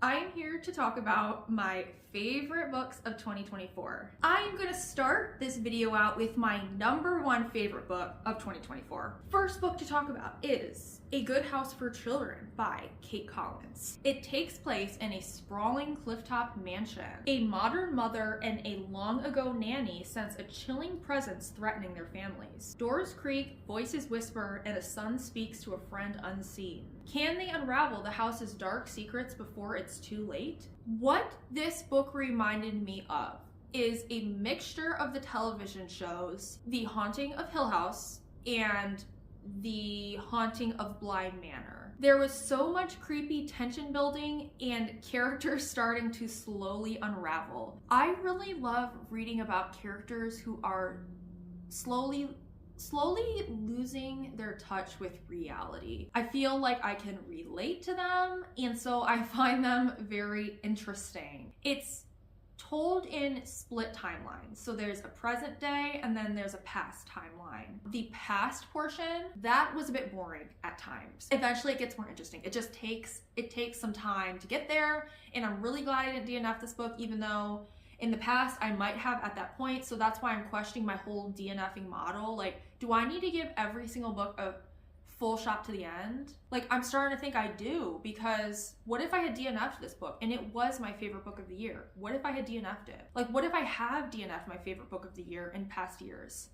I am here to talk about my favorite books of 2024. I am going to start this video out with my #1 favorite book of 2024. First book to talk about is A Good House for Children by Kate Collins. It takes place in a sprawling clifftop mansion. A modern mother and a long-ago nanny sense a chilling presence threatening their families. Doors creak, voices whisper, and a son speaks to a friend unseen. Can they unravel the house's dark secrets before it's too late? What this book reminded me of is a mixture of the television shows The Haunting of Hill House and The Haunting of Bly Manor. There was so much creepy tension building and characters starting to slowly unravel. I really love reading about characters who are slowly losing their touch with reality. I feel like I can relate to them, and so I find them very interesting. It's told in split timelines. So there's a present day and then there's a past timeline. The past portion, that was a bit boring at times. Eventually it gets more interesting. It takes some time to get there, and I'm really glad I didn't DNF this book, even though in the past I might have at that point. So that's why I'm questioning my whole DNFing model. Like, do I need to give every single book a full shot to the end? Like, I'm starting to think I do, because what if I had DNF'd this book and it was my favorite book of the year? What if I had DNF'd it? Like, what if I have DNF'd my favorite book of the year in past years?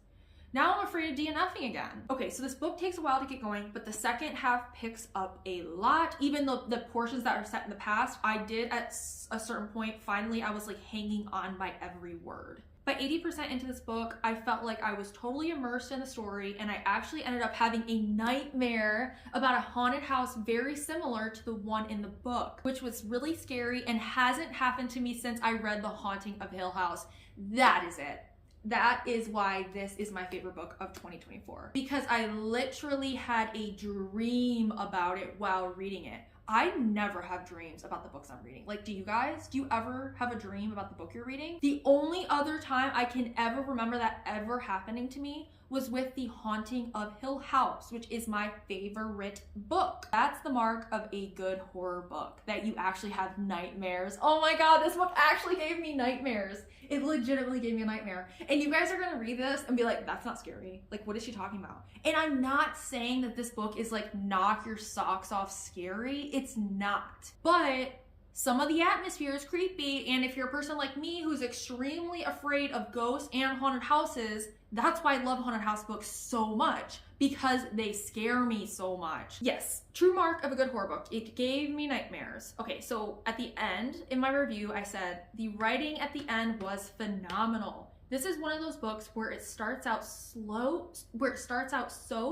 Now I'm afraid of DNFing again. Okay, so this book takes a while to get going, but the second half picks up a lot. Even though the portions that are set in the past, I did at a certain point, finally, I was like hanging on by every word. By 80% into this book, I felt like I was totally immersed in the story, and I actually ended up having a nightmare about a haunted house very similar to the one in the book, which was really scary and hasn't happened to me since I read The Haunting of Hill House. That is it. That is why this is my favorite book of 2024, because I literally had a dream about it while reading it. I never have dreams about the books I'm reading. Like, do you guys? Do you ever have a dream about the book you're reading? The only other time I can ever remember that ever happening to me was with The Haunting of Hill House, which is my favorite book. That's the mark of a good horror book, that you actually have nightmares. Oh my God, this book actually gave me nightmares. It legitimately gave me a nightmare. And you guys are gonna read this and be like, that's not scary. Like, what is she talking about? And I'm not saying that this book is like knock your socks off scary. It's not. But some of the atmosphere is creepy, and if you're a person like me who's extremely afraid of ghosts and haunted houses, that's why I love haunted house books so much, because they scare me so much. Yes, true mark of a good horror book. It gave me nightmares. Okay, so at the end, in my review, I said, the writing at the end was phenomenal. This is one of those books where it starts out so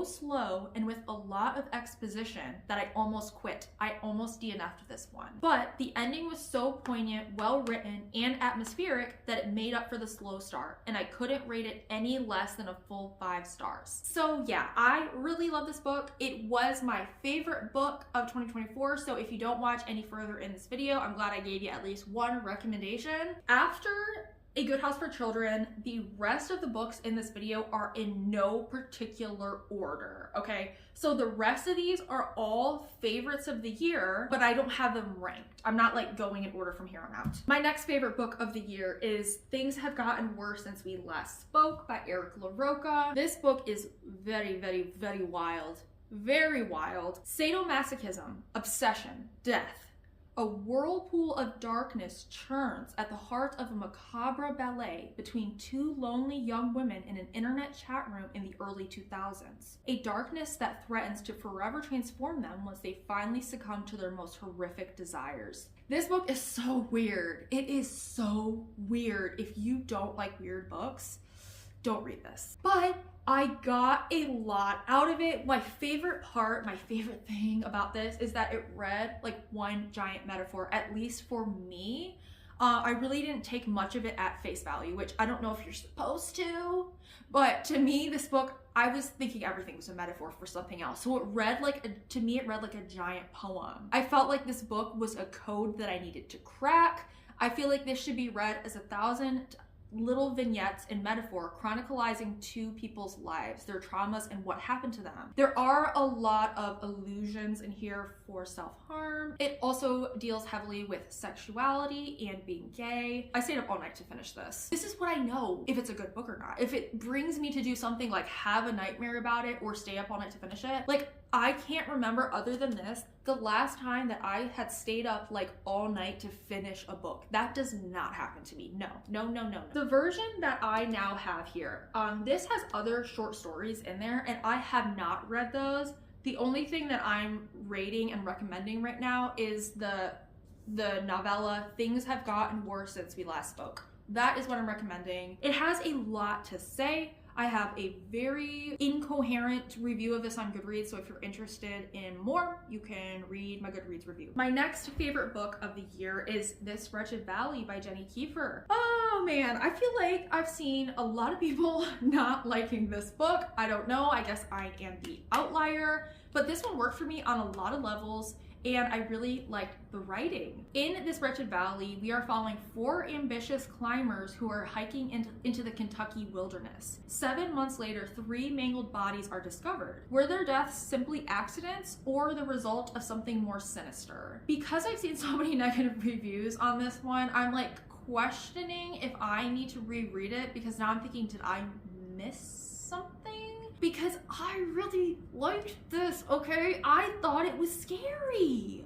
slow and with a lot of exposition that I almost quit. I almost DNF'd this one. But the ending was so poignant, well written, and atmospheric that it made up for the slow start, and I couldn't rate it any less than a full 5 stars. So yeah, I really love this book. It was my favorite book of 2024, so if you don't watch any further in this video, I'm glad I gave you at least one recommendation. After A Good House for Children, the rest of the books in this video are in no particular order, okay? So the rest of these are all favorites of the year, but I don't have them ranked. I'm not like going in order from here on out. My next favorite book of the year is Things Have Gotten Worse Since We Last Spoke by LaRocca. This book is very, very, very wild. Very wild. Sadomasochism, obsession, death. A whirlpool of darkness churns at the heart of a macabre ballet between two lonely young women in an internet chat room in the early 2000s. A darkness that threatens to forever transform them once they finally succumb to their most horrific desires. This book is so weird. It is so weird. If you don't like weird books, don't read this. But I got a lot out of it. My favorite thing about this is that it read like one giant metaphor, at least for me. I really didn't take much of it at face value, which I don't know if you're supposed to, but to me, this book, I was thinking everything was a metaphor for something else. So it read like, to me, it read like a giant poem. I felt like this book was a code that I needed to crack. I feel like this should be read as little vignettes and metaphor chronicalizing two people's lives, their traumas, and what happened to them. There are a lot of allusions in here for self-harm. It also deals heavily with sexuality and being gay. I stayed up all night to finish this. This is what I know if it's a good book or not. If it brings me to do something like have a nightmare about it or stay up all night to finish it, like I can't remember other than this the last time that I had stayed up like all night to finish a book. That does not happen to me. No, no, no, no, no. The version that I now have here, this has other short stories in there and I have not read those. The only thing that I'm rating and recommending right now is the novella Things Have Gotten Worse Since We Last Spoke. That is what I'm recommending. It has a lot to say. I have a very incoherent review of this on Goodreads, so if you're interested in more, you can read my Goodreads review. My next favorite book of the year is This Wretched Valley by Jenny Kiefer. Oh man, I feel like I've seen a lot of people not liking this book. I don't know, I guess I am the outlier, but this one worked for me on a lot of levels. And I really liked the writing. In This Wretched Valley, we are following 4 ambitious climbers who are hiking into the Kentucky wilderness. 7 months later, 3 mangled bodies are discovered. Were their deaths simply accidents or the result of something more sinister? Because I've seen so many negative reviews on this one, I'm like questioning if I need to reread it because now I'm thinking, did I miss something? Because I really liked this, okay? I thought it was scary.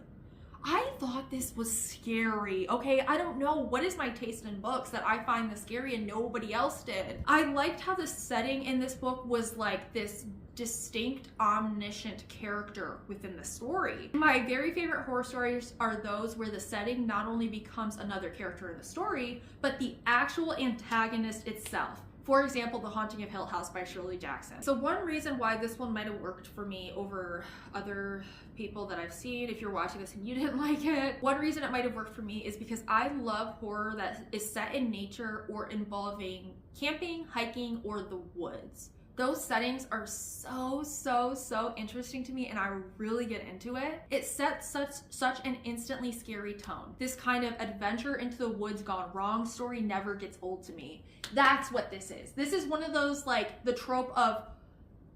I thought this was scary, okay? I don't know what is my taste in books that I find this scary and nobody else did. I liked how the setting in this book was like this distinct, omniscient character within the story. My very favorite horror stories are those where the setting not only becomes another character in the story, but the actual antagonist itself. For example, The Haunting of Hill House by Shirley Jackson. So one reason why this one might have worked for me over other people that I've seen, if you're watching this and you didn't like it, one reason it might have worked for me is because I love horror that is set in nature or involving camping, hiking, or the woods. Those settings are so interesting to me and I really get into it. It sets such an instantly scary tone. This kind of adventure into the woods gone wrong story never gets old to me. That's what this is. This is one of those, like, the trope of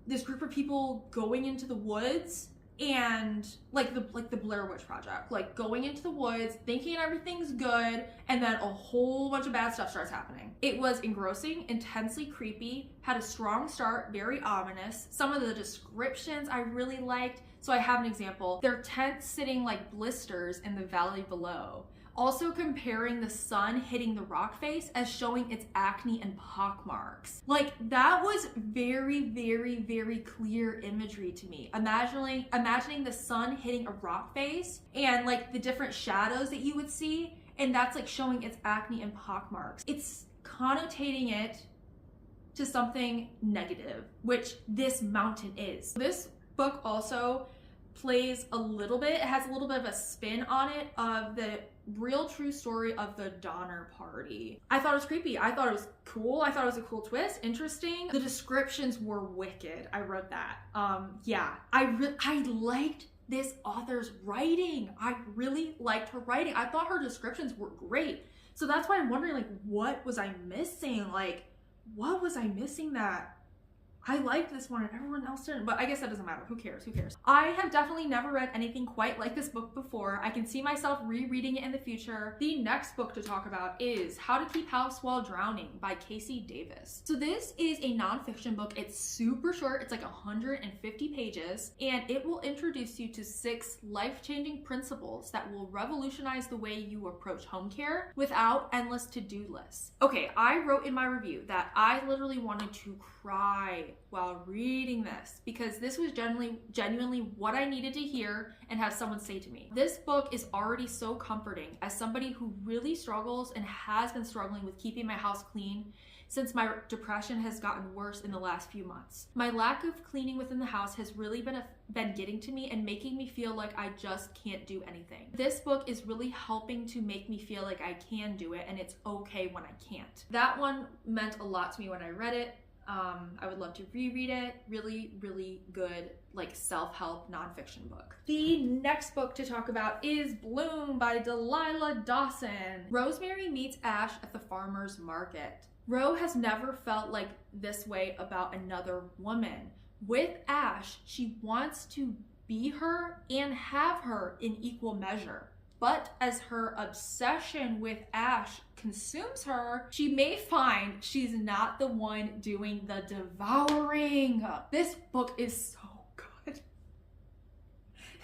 this group of people going into the woods and like the Blair Witch Project, like going into the woods thinking everything's good and then a whole bunch of bad stuff starts happening. It was engrossing, intensely creepy, had a strong start, very ominous. Some of the descriptions I really liked. So I have an example. Their tents sitting like blisters in the valley below. Also comparing the sun hitting the rock face as showing its acne and pockmarks. Like, that was very clear imagery to me. Imagining the sun hitting a rock face and like the different shadows that you would see, and that's like showing its acne and pockmarks. It's connotating it to something negative, which this mountain is. This book also plays a little bit, it has a little bit of a spin on it of the real true story of the Donner Party. I thought it was creepy. I thought it was cool. I thought it was a cool twist, interesting. The descriptions were wicked. I wrote that. Yeah, I liked this author's writing. I really liked her writing. I thought her descriptions were great. So that's why I'm wondering, like, what was I missing? Like, what was I missing that I liked this one and everyone else didn't? But I guess that doesn't matter. Who cares? Who cares? I have definitely never read anything quite like this book before. I can see myself rereading it in the future. The next book to talk about is How to Keep House While Drowning by Casey Davis. So this is a nonfiction book. It's super short. It's like 150 pages, and it will introduce you to 6 life-changing principles that will revolutionize the way you approach home care without endless to-do lists. Okay, I wrote in my review that I literally wanted to cry while reading this because this was genuinely what I needed to hear and have someone say to me. This book is already so comforting as somebody who really struggles and has been struggling with keeping my house clean since my depression has gotten worse in the last few months. My lack of cleaning within the house has really been getting to me and making me feel like I just can't do anything. This book is really helping to make me feel like I can do it and it's okay when I can't. That one meant a lot to me when I read it. I would love to reread it. Really good, like, self-help nonfiction book. The next book to talk about is Bloom by Delilah Dawson. Rosemary meets Ash at the farmer's market. Ro has never felt like this way about another woman. With Ash, she wants to be her and have her in equal measure. But as her obsession with Ash consumes her, she may find she's not the one doing the devouring. This book is so good.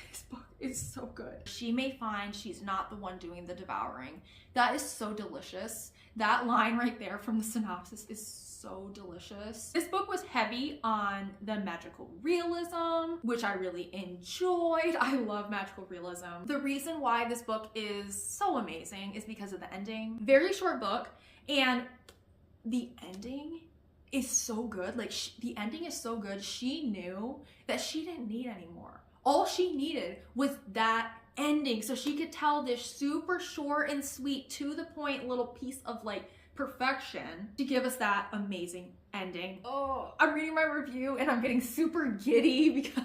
This book is so good. She may find she's not the one doing the devouring. That is so delicious. That line right there from the synopsis is so delicious. This book was heavy on the magical realism, which I really enjoyed. I love magical realism. The reason why this book is so amazing is because of the ending. Very short book, and the ending is so good. Like, the ending is so good. She knew that she didn't need any more. All she needed was that ending, so she could tell this super short and sweet, to the point little piece of like perfection to give us that amazing ending. Oh, I'm reading my review and I'm getting super giddy because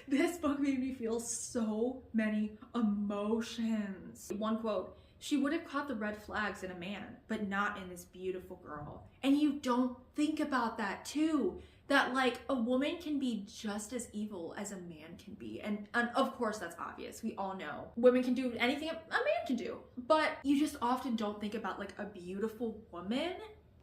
this book made me feel so many emotions. One quote: "She would have caught the red flags in a man, but not in this beautiful girl." And you don't think about that too. That like a woman can be just as evil as a man can be. And of course that's obvious. We all know women can do anything a man can do. But you just often don't think about like a beautiful woman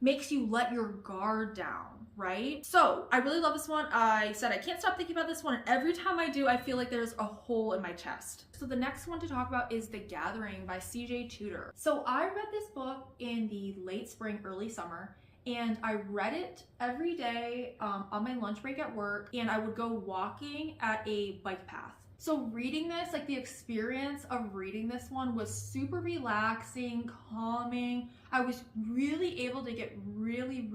makes you let your guard down, right? So I really love this one. I said I can't stop thinking about this one, and every time I do, I feel like there's a hole in my chest. So the next one to talk about is The Gathering by C.J. Tudor. So I read this book in the late spring, early summer, and I read it every day on my lunch break at work, and I would go walking at a bike path. So reading this, like the experience of reading this one was super relaxing, calming. I was really able to get really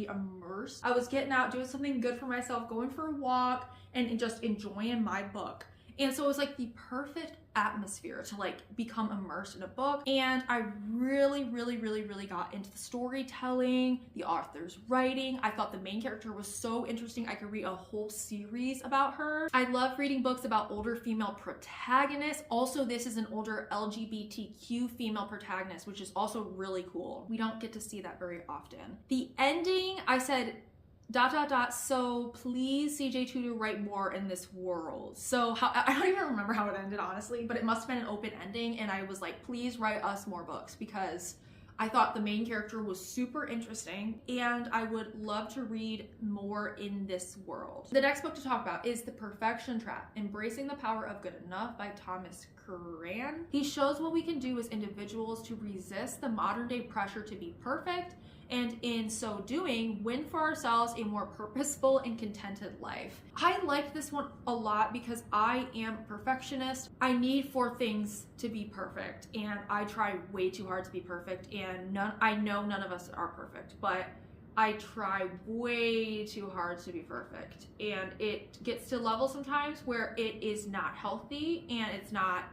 immersed. I was getting out, doing something good for myself, going for a walk, and just enjoying my book. And so it was like the perfect atmosphere to like become immersed in a book. And I really got into the storytelling, the author's writing. I thought the main character was so interesting. I could read a whole series about her. I love reading books about older female protagonists. Also, this is an older LGBTQ female protagonist, which is also really cool. We don't get to see that very often. The ending, I said, ... so please C.J. Tudor write more in this world. So I don't even remember how it ended, honestly, but it must have been an open ending, and I was like, please write us more books, because I thought the main character was super interesting and I would love to read more in this world. The next book to talk about is The Perfection Trap: Embracing the Power of Good Enough by Thomas Curran. He shows what we can do as individuals to resist the modern day pressure to be perfect, and in so doing, win for ourselves a more purposeful and contented life. I liked this one a lot because I am a perfectionist. I need for things to be perfect, and I try way too hard to be perfect, and I know none of us are perfect, but I try way too hard to be perfect, and it gets to a level sometimes where it is not healthy and it's not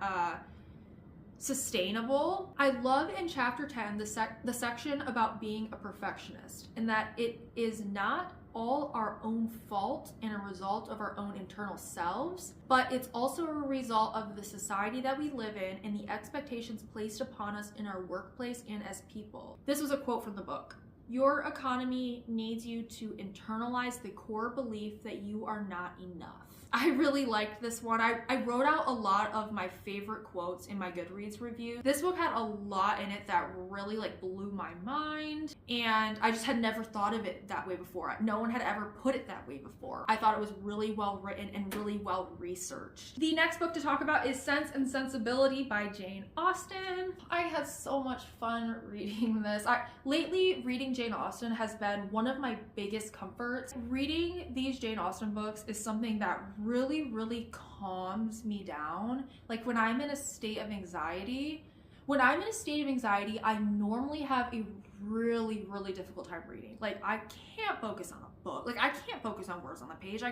sustainable. I love in chapter 10 the section about being a perfectionist, and that it is not all our own fault and a result of our own internal selves, but it's also a result of the society that we live in and the expectations placed upon us in our workplace and as people. This was a quote from the book. "Your economy needs you to internalize the core belief that you are not enough." I really liked this one. I wrote out a lot of my favorite quotes in my Goodreads review. This book had a lot in it that really like blew my mind, and I just had never thought of it that way before. No one had ever put it that way before. I thought it was really well written and really well researched. The next book to talk about is Sense and Sensibility by Jane Austen. I had so much fun reading this. Lately, reading Jane Austen has been one of my biggest comforts. Reading these Jane Austen books is something that really calms me down. Like when I'm in a state of anxiety, I normally have a really difficult time reading. Like I can't focus on a book. Like I can't focus on words on the page.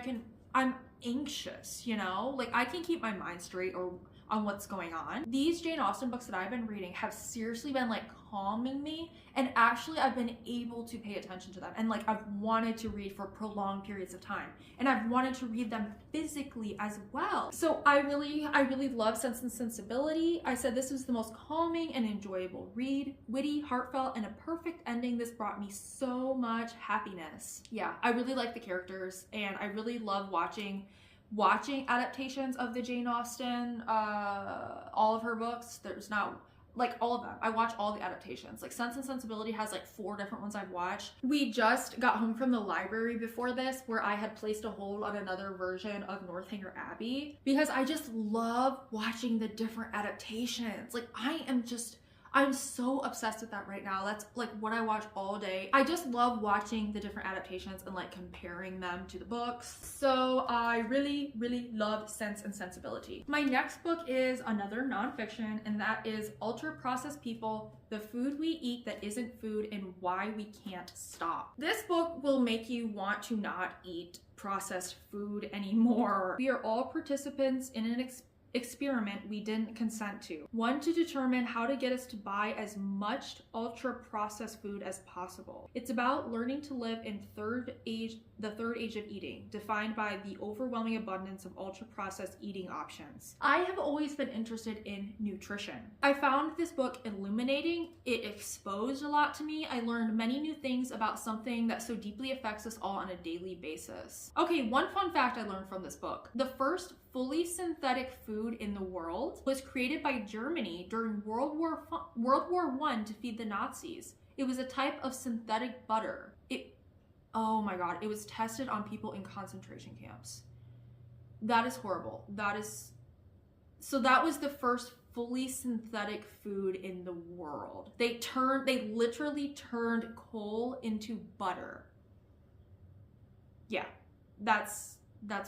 I'm anxious, you know? Like I can keep my mind straight, or on what's going on. These Jane Austen books that I've been reading have seriously been like calming me, and actually I've been able to pay attention to them, and like I've wanted to read for prolonged periods of time, and I've wanted to read them physically as well. So I really love Sense and Sensibility. I said this was the most calming and enjoyable read, witty, heartfelt, and a perfect ending. This brought me so much happiness. Yeah, I really like the characters, and I really love watching adaptations of the Jane Austen, all of her books. There's not, like, all of them. I watch all the adaptations. Like, Sense and Sensibility has like 4 different ones I've watched. We just got home from the library before this, where I had placed a hold on another version of Northanger Abbey, because I just love watching the different adaptations. Like, I'm so obsessed with that right now. That's like what I watch all day. I just love watching the different adaptations and like comparing them to the books. So I really love Sense and Sensibility. My next book is another nonfiction, and that is Ultra Processed People: The Food We Eat That Isn't Food and Why We Can't Stop. This book will make you want to not eat processed food anymore. We are all participants in an experiment we didn't consent to. One to determine how to get us to buy as much ultra-processed food as possible. It's about learning to live in the third age of eating, defined by the overwhelming abundance of ultra-processed eating options. I have always been interested in nutrition. I found this book illuminating. It exposed a lot to me. I learned many new things about something that so deeply affects us all on a daily basis. Okay, one fun fact I learned from this book. The first fully synthetic food in the world was created by Germany during World War I to feed the Nazis. It was a type of synthetic butter. Oh my God, it was tested on people in concentration camps. That is horrible. So that was the first fully synthetic food in the world. They literally turned coal into butter. Yeah, that's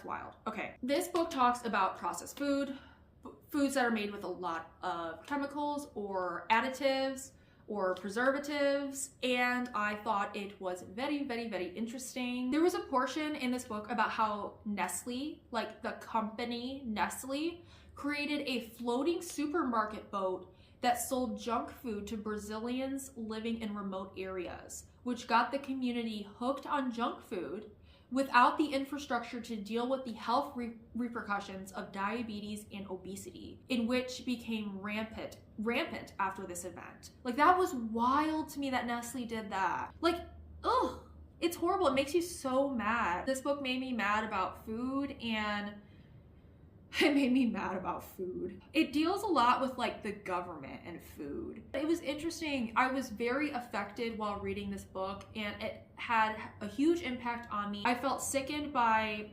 wild. Okay, this book talks about processed foods that are made with a lot of chemicals or additives or preservatives, and I thought it was very interesting. There was a portion in this book about how Nestle, like the company Nestle, created a floating supermarket boat that sold junk food to Brazilians living in remote areas, which got the community hooked on junk food without the infrastructure to deal with the health repercussions of diabetes and obesity, in which became rampant after this event. Like, that was wild to me that Nestle did that. Like, ugh, it's horrible. It makes you so mad. This book made me mad about food, and it made me mad about food. It deals a lot with like the government and food. It was interesting. I was very affected while reading this book, and it had a huge impact on me. I felt sickened by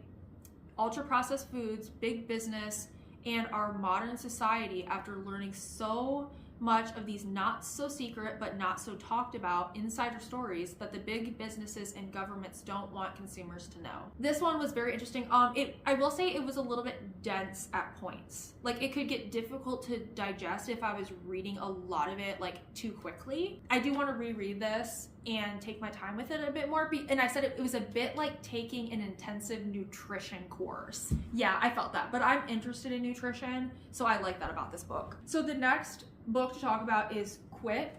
ultra-processed foods, big business, and our modern society after learning so much of these not so secret but not so talked about insider stories that the big businesses and governments don't want consumers to know. This one was very interesting. I will say it was a little bit dense at points. Like, it could get difficult to digest if I was reading a lot of it like too quickly. I do want to reread this and take my time with it a bit more. And I said it was a bit like taking an intensive nutrition course. Yeah, I felt that, but I'm interested in nutrition, so I like that about this book. So the next book to talk about is Quit: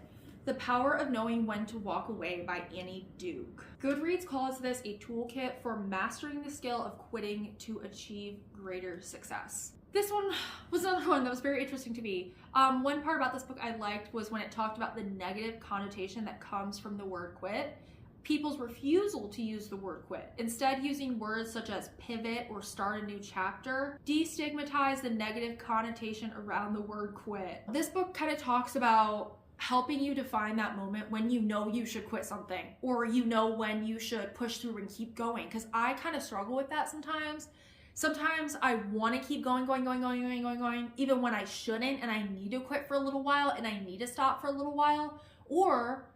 The Power of Knowing When to Walk Away by Annie Duke. Goodreads calls this a toolkit for mastering the skill of quitting to achieve greater success. This one was another one that was very interesting to me. One part about this book I liked was when it talked about the negative connotation that comes from the word quit. People's refusal to use the word quit, instead using words such as pivot or start a new chapter, destigmatize the negative connotation around the word quit. This book kind of talks about helping you define that moment when you know you should quit something, or you know when you should push through and keep going, because I kind of struggle with that sometimes. Sometimes I want to keep going, even when I shouldn't, and I need to quit for a little while, and I need to stop for a little while, or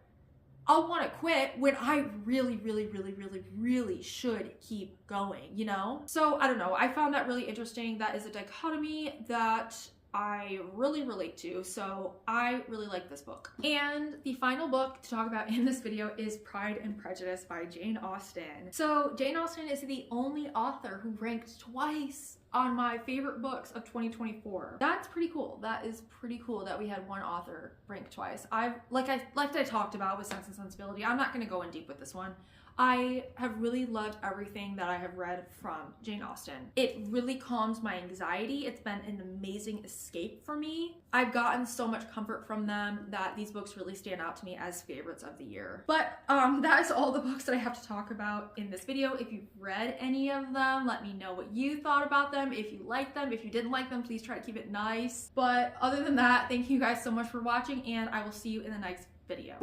I'll want to quit when I really should keep going, you know? So I don't know, I found that really interesting. That is a dichotomy that I really relate to, so I really like this book. And the final book to talk about in this video is Pride and Prejudice by Jane Austen. So Jane Austen is the only author who ranked twice on my favorite books of 2024. That's pretty cool. That is pretty cool that we had one author rank twice. Like I talked about with Sense and Sensibility, I'm not going to go in deep with this one. I have really loved everything that I have read from Jane Austen. It really calms my anxiety. It's been an amazing escape for me. I've gotten so much comfort from them that these books really stand out to me as favorites of the year. But that is all the books that I have to talk about in this video. If you've read any of them, let me know what you thought about them. If you liked them, if you didn't like them, please try to keep it nice. But other than that, thank you guys so much for watching, and I will see you in the next video.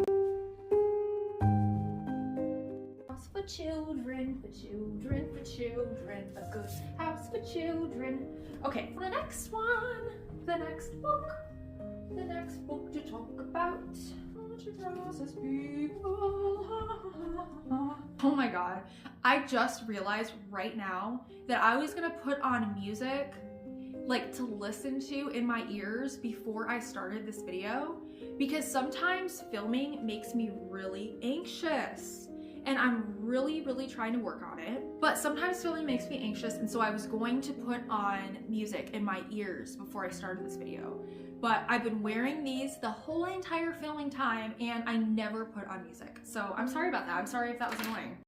For children, for children, for children, a good house for children. Okay, the next one, the next book to talk about. Oh my god, I just realized right now that I was gonna put on music like to listen to in my ears before I started this video, because sometimes filming makes me really anxious. And I'm really trying to work on it. But sometimes filming makes me anxious, and so I was going to put on music in my ears before I started this video. But I've been wearing these the whole entire filming time, and I never put on music. So I'm sorry about that. I'm sorry if that was annoying.